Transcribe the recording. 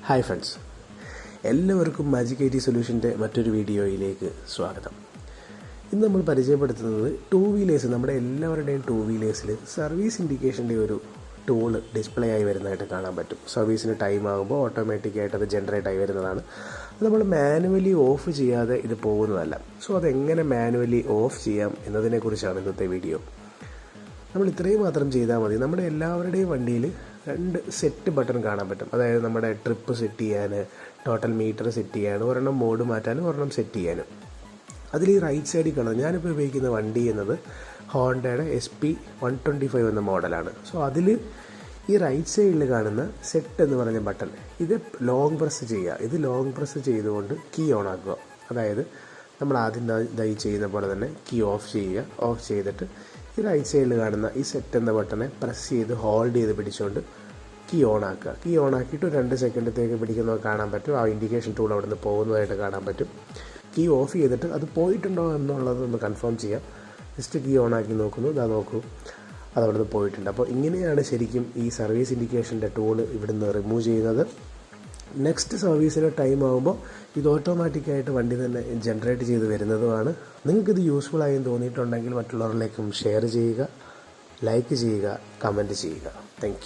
Hi friends, എല്ലാവർക്കും magic IT സൊല്യൂഷൻ്റെ മറ്റൊരു വീഡിയോയിലേക്ക് സ്വാഗതം. ഇന്ന് നമ്മൾ പരിചയപ്പെടുത്തുന്നത് ടൂ വീലേഴ്സ്, നമ്മുടെ എല്ലാവരുടെയും ടൂ വീലേഴ്സിൽ സർവീസ് ഇൻഡിക്കേഷൻ്റെ ഒരു ടൂൾ ഡിസ്പ്ലേ ആയി വരുന്നതായിട്ട് കാണാൻ പറ്റും. സർവീസിന് ടൈം ആകുമ്പോൾ ഓട്ടോമാറ്റിക്കായിട്ട് അത് ജനറേറ്റ് ആയി വരുന്നതാണ്. അത് നമ്മൾ മാനുവലി ഓഫ് ചെയ്യാതെ ഇത് പോകുന്നതല്ല. സോ അതെങ്ങനെ മാനുവലി ഓഫ് ചെയ്യാം എന്നതിനെക്കുറിച്ചാണ് ഇന്നത്തെ വീഡിയോ. നമ്മൾ ഇത്രയും മാത്രം ചെയ്താൽ മതി. നമ്മുടെ എല്ലാവരുടെയും വണ്ടിയിൽ 2 സെറ്റ് ബട്ടൺ കാണാൻ പറ്റും. അതായത് നമ്മുടെ ട്രിപ്പ് സെറ്റ് ചെയ്യാൻ, ടോട്ടൽ മീറ്റർ സെറ്റ് ചെയ്യാൻ, ഒരെണ്ണം മോഡ് മാറ്റാനും ഒരെണ്ണം സെറ്റ് ചെയ്യാനും. അതിൽ ഈ റൈറ്റ് സൈഡിൽ കാണുന്നത്, ഞാനിപ്പോൾ ഉപയോഗിക്കുന്ന വണ്ടി എന്നത് ഹോണ്ടയുടെ SP125 എന്ന മോഡലാണ്. സോ അതിൽ ഈ റൈറ്റ് സൈഡിൽ കാണുന്ന സെറ്റ് എന്ന് പറഞ്ഞ ബട്ടൺ, ഇത് ലോങ് പ്രസ് ചെയ്യുക. ഇത് ലോങ് പ്രസ് ചെയ്തുകൊണ്ട് കീ ഓൺ ആക്കുക. അതായത് നമ്മൾ ആദ്യം ഇതായി ചെയ്യുന്ന പോലെ തന്നെ കീ ഓഫ് ചെയ്യുക. ഓഫ് ചെയ്തിട്ട് ഈ റൈറ്റ് സൈഡിൽ കാണുന്ന ഈ സെറ്റ് എന്ന ബട്ടനെ പ്രസ് ചെയ്ത് ഹോൾഡ് ചെയ്ത് പിടിച്ചുകൊണ്ട് കീ ഓൺ ആക്കുക. കീ ഓൺ ആക്കിയിട്ട് 2 സെക്കൻഡത്തേക്ക് പിടിക്കുന്നത് കാണാൻ പറ്റും. ആ ഇൻഡിക്കേഷൻ ടൂൾ അവിടെ നിന്ന് പോകുന്നതായിട്ട് കാണാൻ പറ്റും. കീ ഓഫ് ചെയ്തിട്ട് അത് പോയിട്ടുണ്ടോ എന്നുള്ളതൊന്ന് കൺഫേം ചെയ്യാം. ജസ്റ്റ് കീ ഓൺ ആക്കി നോക്കുന്നു, ഇതാ നോക്കൂ, അതവിടെ നിന്ന് പോയിട്ടുണ്ട്. അപ്പോൾ ഇങ്ങനെയാണ് ശരിക്കും ഈ സർവീസ് ഇൻഡിക്കേഷൻ്റെ ടൂൾ ഇവിടുന്ന് റിമൂവ് ചെയ്യുന്നത്. നെക്സ്റ്റ് സർവീസിന് ടൈം ആകുമ്പോൾ ഇത് ഓട്ടോമാറ്റിക്കായിട്ട് വണ്ടി തന്നെ ജനറേറ്റ് ചെയ്ത് വരുന്നതുമാണ്. നിങ്ങൾക്കിത് യൂസ്ഫുൾ ആയി തോന്നിയിട്ടുണ്ടെങ്കിൽ മറ്റുള്ളവരിലേക്കും ഷെയർ ചെയ്യുക, ലൈക്ക് ചെയ്യുക, കമൻറ്റ് ചെയ്യുക. താങ്ക്